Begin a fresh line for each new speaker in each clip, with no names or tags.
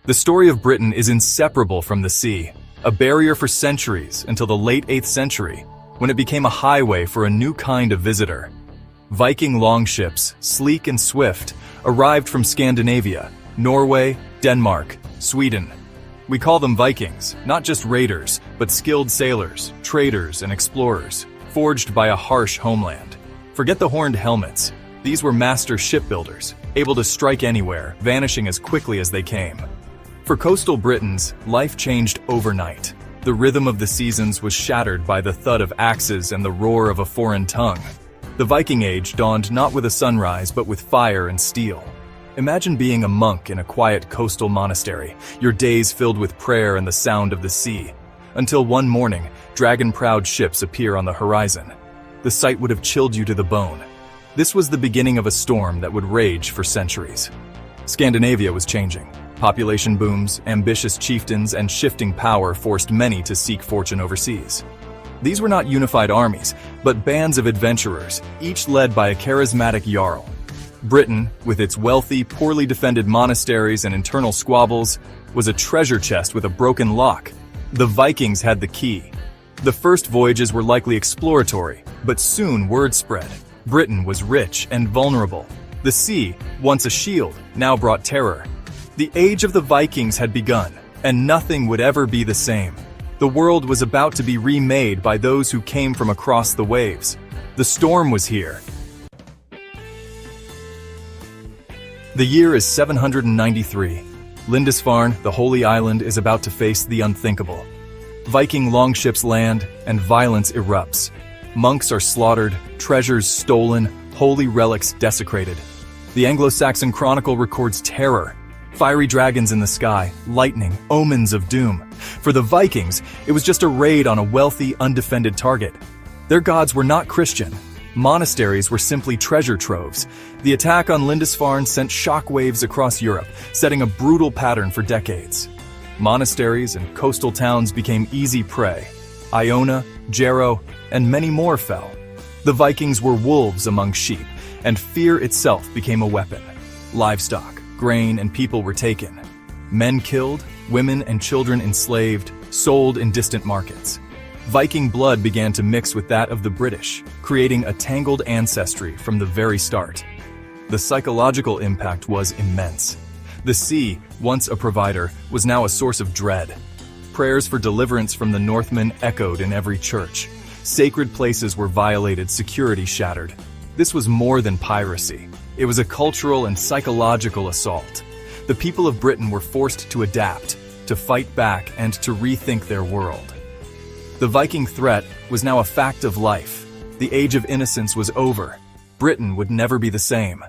The story of Britain is inseparable from the sea, a barrier for centuries until the late 8th century, when it became a highway for a new kind of visitor. Viking longships, sleek and swift, arrived from Scandinavia, Norway, Denmark, Sweden. We call them Vikings, not just raiders, but skilled sailors, traders, and explorers, forged by a harsh homeland. Forget the horned helmets. These were master shipbuilders, able to strike anywhere, vanishing as quickly as they came. For coastal Britons, life changed overnight. The rhythm of the seasons was shattered by the thud of axes and the roar of a foreign tongue. The Viking Age dawned not with a sunrise, but with fire and steel. Imagine being a monk in a quiet coastal monastery, your days filled with prayer and the sound of the sea. Until one morning, dragon-prowed ships appear on the horizon. The sight would have chilled you to the bone. This was the beginning of a storm that would rage for centuries. Scandinavia was changing. Population booms, ambitious chieftains, and shifting power forced many to seek fortune overseas. These were not unified armies, but bands of adventurers, each led by a charismatic jarl. Britain, with its wealthy, poorly defended monasteries and internal squabbles, was a treasure chest with a broken lock. The Vikings had the key. The first voyages were likely exploratory, but soon word spread. Britain was rich and vulnerable. The sea, once a shield, now brought terror. The age of the Vikings had begun, and nothing would ever be the same. The world was about to be remade by those who came from across the waves. The storm was here. The year is 793. Lindisfarne, the Holy Island, is about to face the unthinkable. Viking longships land, and violence erupts. Monks are slaughtered, treasures stolen, holy relics desecrated. The Anglo-Saxon Chronicle records terror. Fiery dragons in the sky, lightning, omens of doom. For the Vikings, it was just a raid on a wealthy, undefended target. Their gods were not Christian. Monasteries were simply treasure troves. The attack on Lindisfarne sent shockwaves across Europe, setting a brutal pattern for decades. Monasteries and coastal towns became easy prey. Iona, Jarrow, and many more fell. The Vikings were wolves among sheep, and fear itself became a weapon. Livestock, grain, and people were taken. Men killed, women and children enslaved, sold in distant markets. Viking blood began to mix with that of the British, creating a tangled ancestry from the very start. The psychological impact was immense. The sea, once a provider, was now a source of dread. Prayers for deliverance from the Northmen echoed in every church. Sacred places were violated, security shattered. This was more than piracy. It was a cultural and psychological assault. The people of Britain were forced to adapt, to fight back, and to rethink their world. The Viking threat was now a fact of life. The age of innocence was over. Britain would never be the same.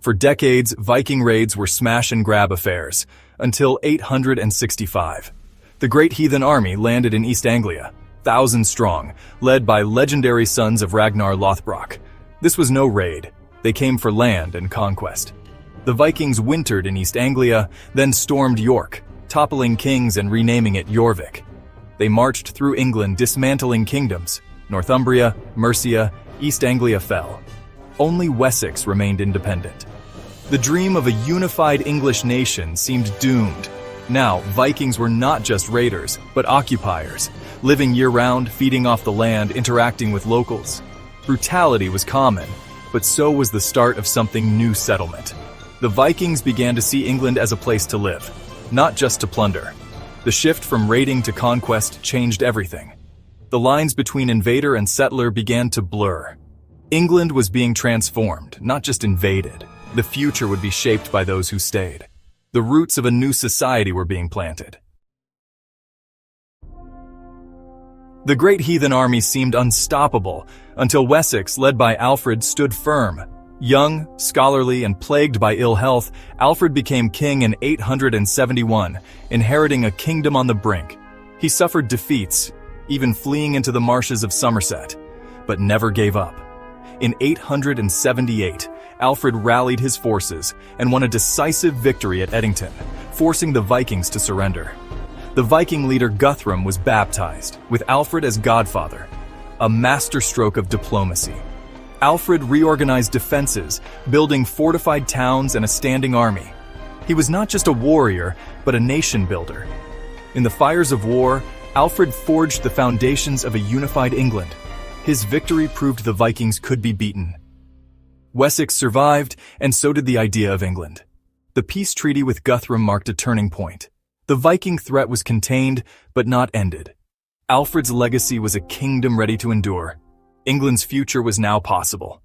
For decades, Viking raids were smash-and-grab affairs, until 865. The Great Heathen Army landed in East Anglia, thousands strong, led by legendary sons of Ragnar Lothbrok. This was no raid. They came for land and conquest. The Vikings wintered in East Anglia, then stormed York, toppling kings and renaming it Jorvik. They marched through England, dismantling kingdoms. Northumbria, Mercia, East Anglia fell. Only Wessex remained independent. The dream of a unified English nation seemed doomed. Now, Vikings were not just raiders, but occupiers, living year-round, feeding off the land, interacting with locals. Brutality was common, but so was the start of something new: settlement. The Vikings began to see England as a place to live, not just to plunder. The shift from raiding to conquest changed everything. The lines between invader and settler began to blur. England was being transformed, not just invaded. The future would be shaped by those who stayed. The roots of a new society were being planted. The Great Heathen Army seemed unstoppable until Wessex, led by Alfred, stood firm. Young, scholarly, and plagued by ill health, Alfred became king in 871, inheriting a kingdom on the brink. He suffered defeats, even fleeing into the marshes of Somerset, but never gave up. In 878, Alfred rallied his forces and won a decisive victory at Edington, forcing the Vikings to surrender. The Viking leader Guthrum was baptized, with Alfred as godfather, a masterstroke of diplomacy. Alfred reorganized defenses, building fortified towns and a standing army. He was not just a warrior, but a nation builder. In the fires of war, Alfred forged the foundations of a unified England. His victory proved the Vikings could be beaten. Wessex survived, and so did the idea of England. The peace treaty with Guthrum marked a turning point. The Viking threat was contained, but not ended. Alfred's legacy was a kingdom ready to endure. England's future was now possible.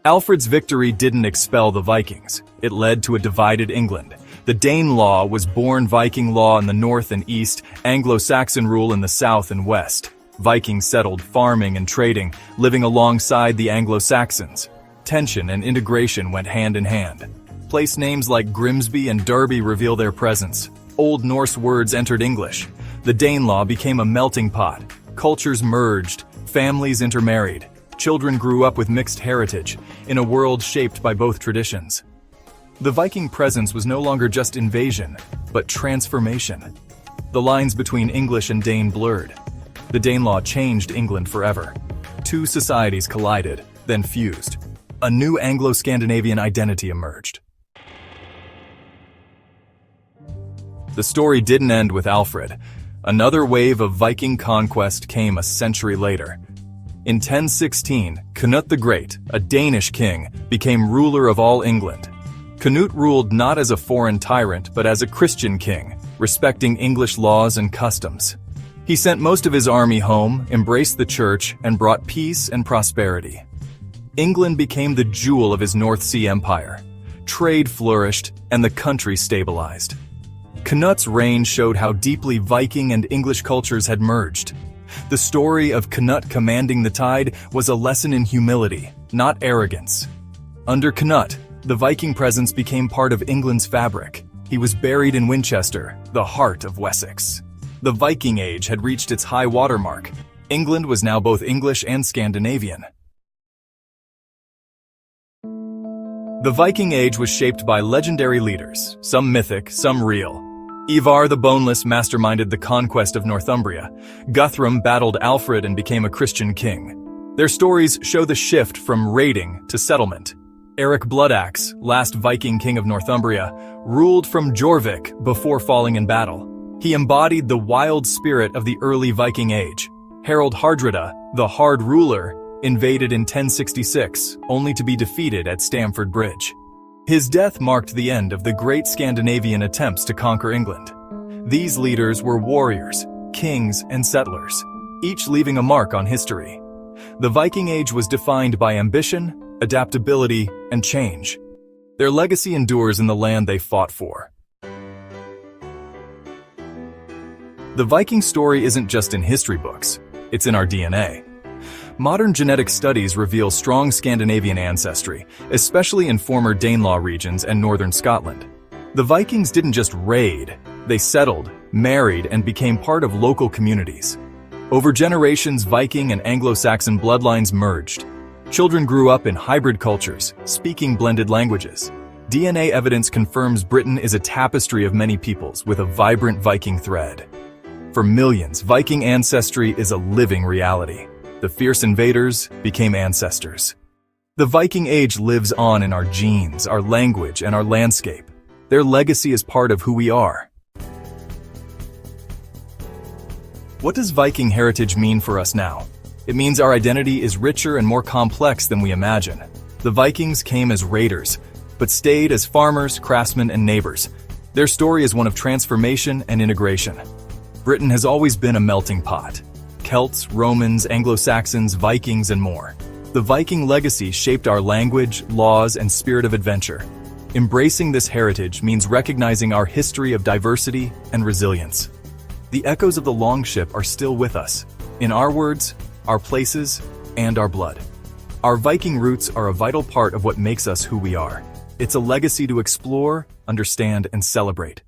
Alfred's victory didn't expel the Vikings. It led to a divided England. The Danelaw was born Viking law in the north and east, Anglo-Saxon rule in the south and west. Vikings settled farming and trading, living alongside the Anglo-Saxons. Tension and integration went hand in hand. Place names like Grimsby and Derby reveal their presence. Old Norse words entered English. The Danelaw became a melting pot. Cultures merged, families intermarried. Children grew up with mixed heritage, in a world shaped by both traditions. The Viking presence was no longer just invasion, but transformation. The lines between English and Dane blurred. The Danelaw changed England forever. Two societies collided, then fused. A new Anglo-Scandinavian identity emerged. The story didn't end with Alfred. Another wave of Viking conquest came a century later. In 1016, Canute the Great, a Danish king, became ruler of all England. Canute ruled not as a foreign tyrant, but as a Christian king, respecting English laws and customs. He sent most of his army home, embraced the church, and brought peace and prosperity. England became the jewel of his North Sea empire. Trade flourished, and the country stabilized. Canute's reign showed how deeply Viking and English cultures had merged. The story of Canute commanding the tide was a lesson in humility, not arrogance. Under Canute, the Viking presence became part of England's fabric. He was buried in Winchester, the heart of Wessex. The Viking Age had reached its high watermark. England was now both English and Scandinavian. The Viking Age was shaped by legendary leaders, some mythic, some real. Ivar the Boneless masterminded the conquest of Northumbria. Guthrum battled Alfred and became a Christian king. Their stories show the shift from raiding to settlement. Eric Bloodaxe, last Viking king of Northumbria, ruled from Jorvik before falling in battle. He embodied the wild spirit of the early Viking Age. Harold Hardrada, the Hard Ruler, invaded in 1066, only to be defeated at Stamford Bridge. His death marked the end of the great Scandinavian attempts to conquer England. These leaders were warriors, kings, and settlers, each leaving a mark on history. The Viking Age was defined by ambition, adaptability, and change. Their legacy endures in the land they fought for. The Viking story isn't just in history books, it's in our DNA. Modern genetic studies reveal strong Scandinavian ancestry, especially in former Danelaw regions and northern Scotland. The Vikings didn't just raid, they settled, married, and became part of local communities. Over generations, Viking and Anglo-Saxon bloodlines merged. Children grew up in hybrid cultures, speaking blended languages. DNA evidence confirms Britain is a tapestry of many peoples with a vibrant Viking thread. For millions, Viking ancestry is a living reality. The fierce invaders became ancestors. The Viking Age lives on in our genes, our language, and our landscape. Their legacy is part of who we are. What does Viking heritage mean for us now? It means our identity is richer and more complex than we imagine. The Vikings came as raiders, but stayed as farmers, craftsmen, and neighbors. Their story is one of transformation and integration. Britain has always been a melting pot. Celts, Romans, Anglo-Saxons, Vikings, and more. The Viking legacy shaped our language, laws, and spirit of adventure. Embracing this heritage means recognizing our history of diversity and resilience. The echoes of the Longship are still with us, in our words, our places, and our blood. Our Viking roots are a vital part of what makes us who we are. It's a legacy to explore, understand, and celebrate.